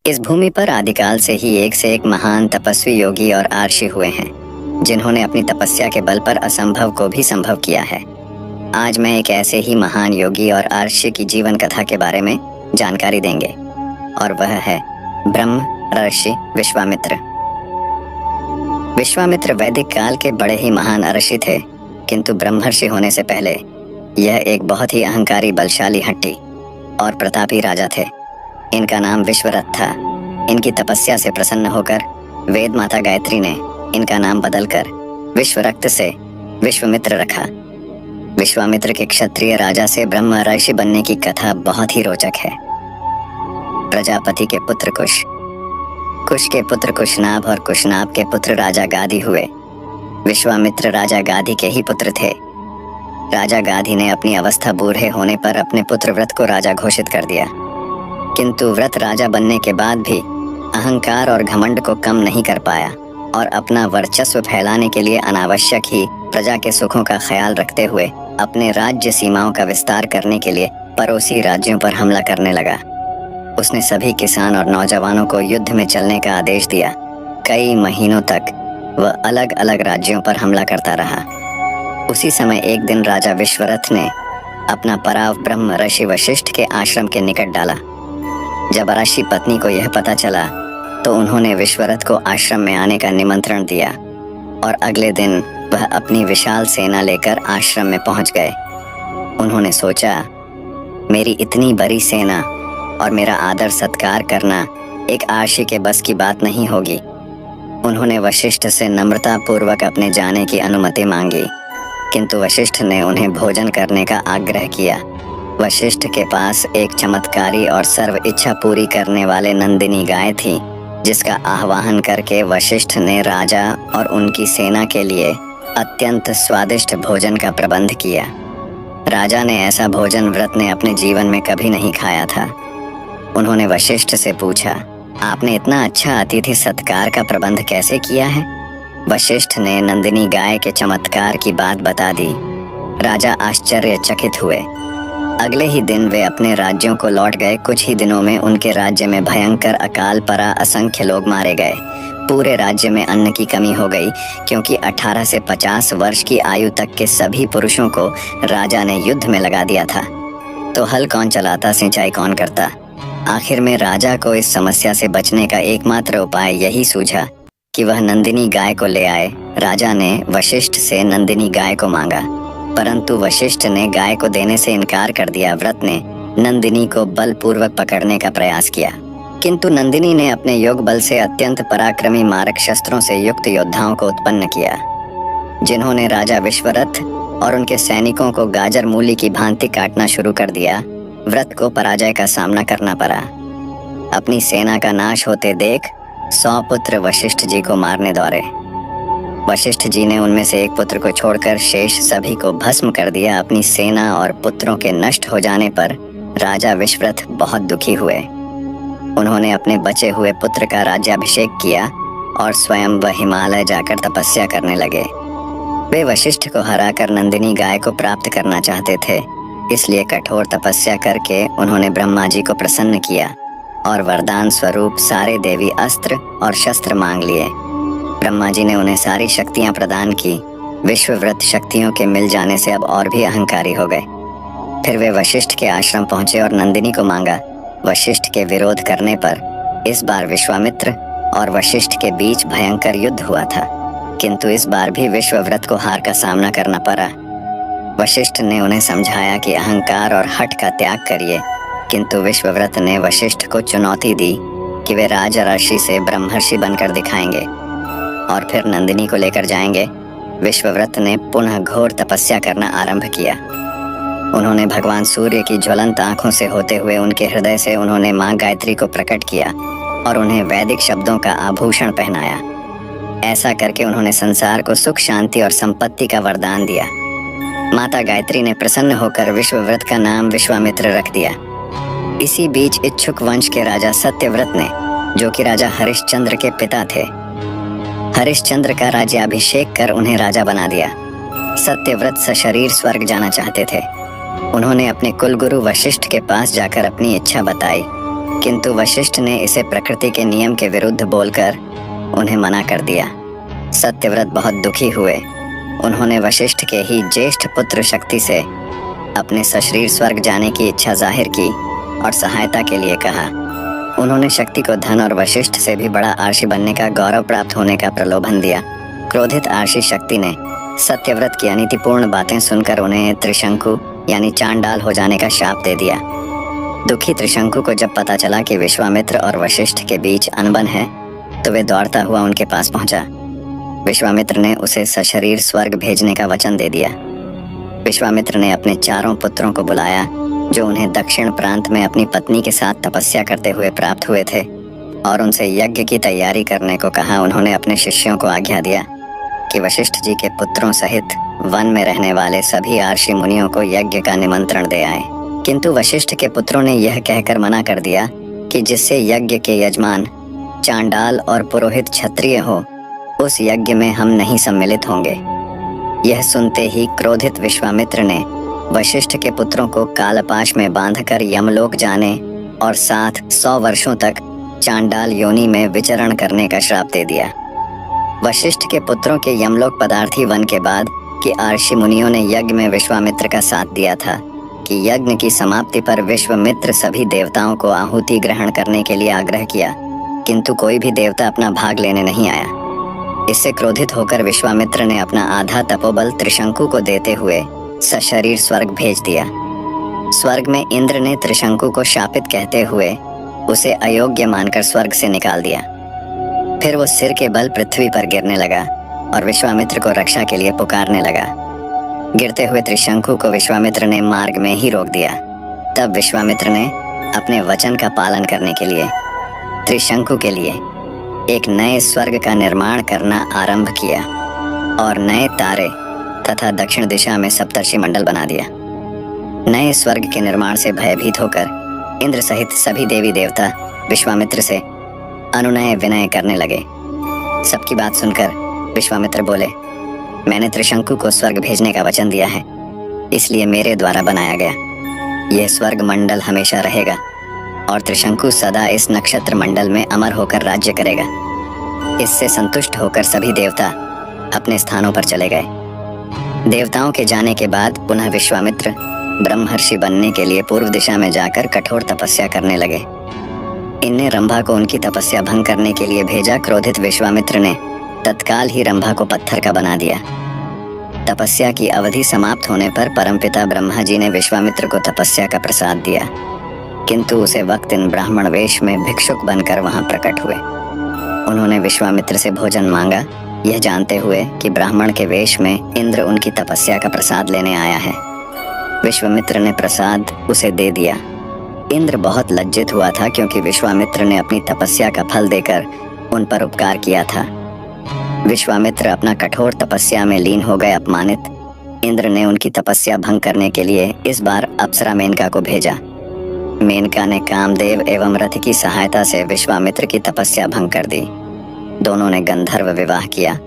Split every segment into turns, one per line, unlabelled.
इस भूमि पर आदिकाल से ही एक से एक महान तपस्वी योगी और आर्षि हुए हैं, जिन्होंने अपनी तपस्या के बल पर असंभव को भी संभव किया है। आज मैं एक ऐसे ही महान योगी और आर्षि की जीवन कथा के बारे में जानकारी देंगे, और वह है ब्रह्म ऋषि विश्वामित्र। विश्वामित्र वैदिक काल के बड़े ही महान ऋषि थे, किंतु ब्रह्मर्षि होने से पहले यह एक बहुत ही अहंकारी, बलशाली, हट्टी और प्रतापी राजा थे। इनका नाम विश्वरथ था। इनकी तपस्या से प्रसन्न होकर वेद माता गायत्री ने इनका नाम बदलकर विश्वरक्त से विश्वामित्र रखा। विश्वामित्र के क्षत्रिय राजा से ब्रह्म ऋषि बनने की कथा बहुत ही रोचक है। प्रजापति के पुत्र कुश, कुश के पुत्र कुशनाभ और कुशनाभ के पुत्र राजा गादी हुए। विश्वामित्र राजा गादी के ही पुत्र थे। राजा गादी ने अपनी अवस्था बूढ़े होने पर अपने पुत्र व्रत को राजा घोषित कर दिया, किंतु व्रत राजा बनने के बाद भी अहंकार और घमंड को कम नहीं कर पाया और अपना वर्चस्व फैलाने के लिए अनावश्यक ही प्रजा के सुखों का ख्याल रखते हुए अपने राज्य सीमाओं का विस्तार करने के लिए पड़ोसी राज्यों पर हमला करने लगा। उसने सभी किसान और नौजवानों को युद्ध में चलने का आदेश दिया। कई महीनों तक वह अलग अलग राज्यों पर हमला करता रहा। उसी समय एक दिन राजा विश्वरथ ने अपना पराव ब्रह्म ऋषि वशिष्ठ के आश्रम के निकट डाला। जब ऋषि पत्नी को यह पता चला तो उन्होंने विश्वरथ को आश्रम में आने का निमंत्रण दिया और अगले दिन वह अपनी विशाल सेना लेकर आश्रम में पहुंच गए। उन्होंने सोचा, मेरी इतनी बड़ी सेना और मेरा आदर सत्कार करना एक आर्षि के बस की बात नहीं होगी। उन्होंने वशिष्ठ से नम्रता पूर्वक अपने जाने की अनुमति मांगी, किंतु वशिष्ठ ने उन्हें भोजन करने का आग्रह किया। वशिष्ठ के पास एक चमत्कारी और सर्व इच्छा पूरी करने वाले नंदिनी गाय थी, जिसका आह्वान करके वशिष्ठ ने राजा और उनकी सेना के लिए अत्यंत स्वादिष्ट भोजन का प्रबंध किया। राजा ने ऐसा भोजन व्रत ने अपने जीवन में कभी नहीं खाया था। उन्होंने वशिष्ठ से पूछा, आपने इतना अच्छा अतिथि सत्कार का प्रबंध कैसे किया है? वशिष्ठ ने नंदिनी गाय के चमत्कार की बात बता दी। राजा आश्चर्यचकित हुए। अगले ही दिन वे अपने राज्यों को लौट गए। कुछ ही दिनों में उनके राज्य में भयंकर अकाल पड़ा। असंख्य लोग मारे गए। पूरे राज्य में अन्न की कमी हो गई, क्योंकि 18 से 50 वर्ष की आयु तक के सभी पुरुषों को राजा ने युद्ध में लगा दिया था। तो हल कौन चलाता, सिंचाई कौन करता? आखिर में राजा को इस समस्या से बचने का एकमात्र उपाय यही सूझा कि वह नंदिनी गाय को ले आए। राजा ने वशिष्ठ से नंदिनी गाय को मांगा, परंतु वशिष्ठ ने गाय को देने से इनकार कर दिया। व्रत ने नंदिनी को बलपूर्वक पकड़ने का प्रयास किया, किंतु नंदिनी ने अपने योग बल से अत्यंत पराक्रमी मारक शस्त्रों से युक्त योद्धाओं को उत्पन्न किया, जिन्होंने राजा विश्वरथ और उनके सैनिकों को गाजर मूली की भांति काटना शुरू कर दिया। व्रत को पराजय का सामना करना पड़ा। अपनी सेना का नाश होते देख 100 पुत्र वशिष्ठ जी को मारने दौड़े। वशिष्ठ जी ने उनमें से एक पुत्र को छोड़कर शेष सभी को भस्म कर दिया। अपनी सेना और पुत्रों के नष्ट हो जाने पर राजा विश्वरथ बहुत दुखी हुए। उन्होंने अपने बचे हुए पुत्र का राज्याभिषेक किया और स्वयं वह हिमालय जाकर तपस्या करने लगे। वे वशिष्ठ को हराकर नंदिनी गाय को प्राप्त करना चाहते थे, इसलिए कठोर तपस्या करके उन्होंने ब्रह्मा जी को प्रसन्न किया और वरदान स्वरूप सारे देवी अस्त्र और शस्त्र मांग लिए। ब्रह्मा जी ने उन्हें सारी शक्तियां प्रदान की। विश्वव्रत शक्तियों के मिल जाने से अब और भी अहंकारी हो गए। फिर वे वशिष्ठ के आश्रम पहुंचे और नंदिनी को मांगा। वशिष्ठ के विरोध करने पर इस बार विश्वामित्र और वशिष्ठ के बीच भयंकर युद्ध हुआ था, किंतु इस बार भी विश्वव्रत को हार का सामना करना पड़ा। वशिष्ठ ने उन्हें समझाया कि अहंकार और हठ का त्याग करिए, किंतु विश्वव्रत ने वशिष्ठ को चुनौती दी कि वे राज ऋषि से ब्रह्मर्षि बनकर दिखाएंगे और फिर नंदिनी को लेकर जाएंगे। विश्वव्रत ने पुनः घोर तपस्या करना आरंभ किया। उन्होंने भगवान सूर्य की ज्वलंत आंखों से होते हुए उनके हृदय से उन्होंने मां गायत्री को प्रकट किया और उन्हें वैदिक शब्दों का आभूषण पहनाया। ऐसा करके उन्होंने संसार को सुख, शांति और संपत्ति का वरदान दिया। माता गायत्री ने प्रसन्न होकर विश्वव्रत का नाम विश्वामित्र रख दिया। इसी बीच इच्छुक वंश के राजा सत्यव्रत ने, जो कि राजा हरिश्चंद्र के पिता थे, हरिश्चंद्र का राज्याभिषेक कर उन्हें राजा बना दिया। सत्यव्रत सशरीर स्वर्ग जाना चाहते थे। उन्होंने अपने कुलगुरु वशिष्ठ के पास जाकर अपनी इच्छा बताई। किंतु वशिष्ठ ने इसे प्रकृति के नियम के विरुद्ध बोलकर उन्हें मना कर दिया। सत्यव्रत बहुत दुखी हुए। उन्होंने वशिष्ठ के ही ज्येष्ठ पुत्र शक्ति से अपने सशरीर स्वर्ग जाने की इच्छा जाहिर की और सहायता के लिए कहा। उन्होंने शक्ति को धन और वशिष्ठ से भी बड़ा आर्षि बनने का गौरव प्राप्त होने का प्रलोभन दिया। क्रोधित आर्षि शक्ति ने सत्यव्रत की अनीतिपूर्ण बातें सुनकर उन्हें त्रिशंकु यानी चांडाल हो जाने का शाप दे दिया। दुखी त्रिशंकु को जब पता चला कि विश्वामित्र और वशिष्ठ के बीच अनबन है तो वे दौड़ता हुआ उनके पास पहुंचा। विश्वामित्र ने उसे सशरीर स्वर्ग भेजने का वचन दे दिया। विश्वामित्र ने अपने चारों पुत्रों को बुलाया जो उन्हें दक्षिण प्रांत में अपनी पत्नी के साथ तपस्या करते हुए प्राप्त हुए थे और उनसे यज्ञ की तैयारी करने को कहा। उन्होंने अपने शिष्यों को आज्ञा दिया कि वशिष्ठ जी के पुत्रों सहित वन में रहने वाले सभी आर्षि मुनियों को यज्ञ का निमंत्रण दे आए। किंतु वशिष्ठ के पुत्रों ने यह कहकर मना कर दिया कि जिससे यज्ञ के यजमान चांडाल और पुरोहित क्षत्रिय हो उस यज्ञ में हम नहीं सम्मिलित होंगे। यह सुनते ही क्रोधित विश्वामित्र ने वशिष्ठ के पुत्रों को कालपाश में बांधकर यमलोक जाने और साथ 100 वर्षों तक चांडाल योनि में विचरण करने का श्राप दे दिया। वशिष्ठ के पुत्रों के यमलोक पदार्थी वन के बाद कि आर्षि मुनियों ने यज्ञ में विश्वामित्र का साथ दिया था कि यज्ञ की समाप्ति पर विश्वामित्र सभी देवताओं को आहुति ग्रहण करने के लिए आग्रह किया, किंतु कोई भी देवता अपना भाग लेने नहीं आया। इससे क्रोधित होकर विश्वामित्र ने अपना आधा तपोबल त्रिशंकु को देते हुए सशरीर स्वर्ग भेज दिया। स्वर्ग में इंद्र ने त्रिशंकु को शापित कहते हुए उसे अयोग्य मानकर स्वर्ग से निकाल दिया। फिर वो सिर के बल पृथ्वी पर गिरने लगा और विश्वामित्र को रक्षा के लिए पुकारने लगा। गिरते हुए त्रिशंकु को विश्वामित्र ने मार्ग में ही रोक दिया। तब विश्वामित्र ने अपने वचन का पालन करने के लिए त्रिशंकु के लिए एक नए स्वर्ग का निर्माण करना आरंभ किया और नए तारे तथा दक्षिण दिशा में सप्तर्षि मंडल बना दिया। नए स्वर्ग के निर्माण से भयभीत होकर इंद्र सहित सभी देवी देवता विश्वामित्र से अनुनय विनय करने लगे। सबकी बात सुनकर विश्वामित्र बोले, मैंने त्रिशंकु को स्वर्ग भेजने का वचन दिया है, इसलिए मेरे द्वारा बनाया गया यह स्वर्ग मंडल हमेशा रहेगा और त्रिशंकु सदा इस नक्षत्र मंडल में अमर होकर राज्य करेगा। इससे संतुष्ट होकर सभी देवता अपने स्थानों पर चले गए। देवताओं के जाने के बाद पुनः विश्वामित्र ब्रह्मर्षि बनने के लिए पूर्व दिशा में जाकर कठोर तपस्या करने लगे। इनने रंभा को उनकी तपस्या भंग करने के लिए भेजा। क्रोधित विश्वामित्र ने तत्काल ही रंभा को पत्थर का बना दिया। तपस्या की अवधि समाप्त होने पर परमपिता ब्रह्मा जी ने विश्वामित्र को तपस्या का प्रसाद दिया, किंतु उसे वक्त इन ब्राह्मण वेश में भिक्षुक बनकर वहां प्रकट हुए। उन्होंने विश्वामित्र से भोजन मांगा, यह जानते हुए कि ब्राह्मण के वेश में इंद्र उनकी तपस्या का प्रसाद लेने आया है। विश्वामित्र ने प्रसाद उसे दे दिया। इंद्र बहुत लज्जित हुआ था क्योंकि विश्वामित्र ने अपनी तपस्या का फल देकर उन पर उपकार किया था। विश्वामित्र अपना कठोर तपस्या में लीन हो गए। अपमानित इंद्र ने उनकी तपस्या भंग करने के लिए इस बार अप्सरा मेनका को भेजा। मेनका ने कामदेव एवं रथ की सहायता से विश्वामित्र की तपस्या भंग कर दी। दोनों ने गंधर्व विवाह किया।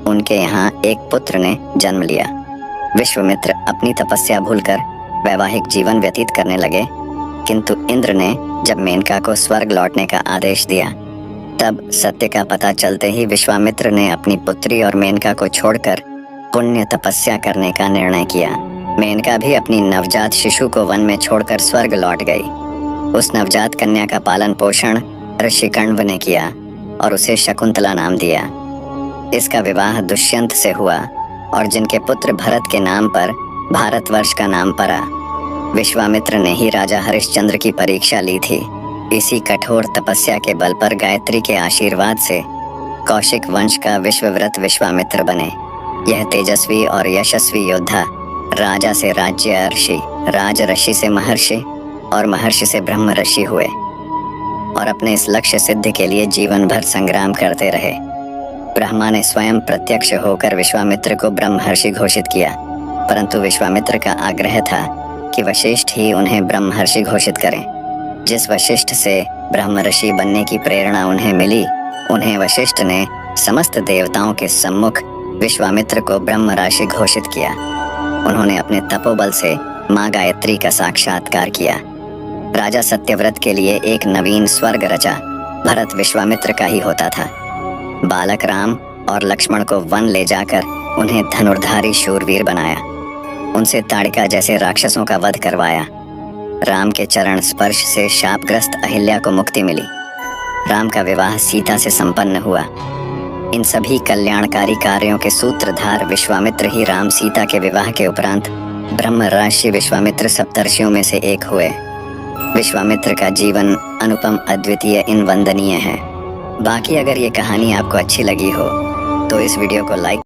उनके यहाँ एक पुत्र ने जन्म लिया। विश्वामित्र अपनी तपस्या भूलकर वैवाहिक जीवन व्यतीत करने लगे, किंतु इंद्र ने जब मेनका को स्वर्ग लौटने का आदेश दिया तब सत्य का पता चलते ही विश्वामित्र ने अपनी पुत्री और मेनका को छोड़कर पुण्य तपस्या करने का निर्णय किया। मेनका भी अपनी नवजात शिशु को वन में छोड़कर स्वर्ग लौट गई। उस नवजात कन्या का पालन पोषण ऋषि कण्व ने किया और उसे शकुंतला नाम दिया। इसका विवाह दुष्यंत से हुआ और जिनके पुत्र भरत के नाम पर भारतवर्ष का नाम पड़ा। विश्वामित्र ने ही राजा हरिश्चंद्र की परीक्षा ली थी। इसी कठोर तपस्या के बल पर गायत्री के आशीर्वाद से कौशिक वंश का विश्वव्रत विश्वामित्र बने। यह तेजस्वी और यशस्वी योद्धा राजा से राज्य ऋषि, राज ऋषि से महर्षि और महर्षि से ब्रह्म ऋषि हुए और अपने इस लक्ष्य सिद्ध के लिए जीवन भर संग्राम करते रहे। ब्रह्मा ने स्वयं प्रत्यक्ष होकर विश्वामित्र को ब्रह्मर्षि घोषित किया, परंतु विश्वामित्र का आग्रह था कि वशिष्ठ ही उन्हें ब्रह्मर्षि घोषित करें। जिस वशिष्ठ से ब्रह्म ऋषि बनने की प्रेरणा उन्हें मिली, उन्हें वशिष्ठ ने समस्त देवताओं के सम्मुख विश्वामित्र को ब्रह्म ऋषि घोषित किया। उन्होंने अपने तपोबल से माँ गायत्री का साक्षात्कार किया। राजा सत्यव्रत के लिए एक नवीन स्वर्ग रचा भरत विश्वामित्र का ही होता था। बालक राम और लक्ष्मण को वन ले जाकर उन्हें धनुर्धारी शूरवीर बनाया। उनसे ताड़िका जैसे राक्षसों का वध करवाया। राम के चरण स्पर्श से शापग्रस्त अहिल्या को मुक्ति मिली। राम का विवाह सीता से संपन्न हुआ। इन सभी कल्याणकारी कार्यों के सूत्रधार विश्वामित्र ही राम सीता के विवाह के उपरांत ब्रह्मर्षि विश्वामित्र सप्तर्षियों में से एक हुए। विश्वामित्र का जीवन अनुपम, अद्वितीय, इन वंदनीय है। बाकी अगर ये कहानी आपको अच्छी लगी हो तो इस वीडियो को लाइक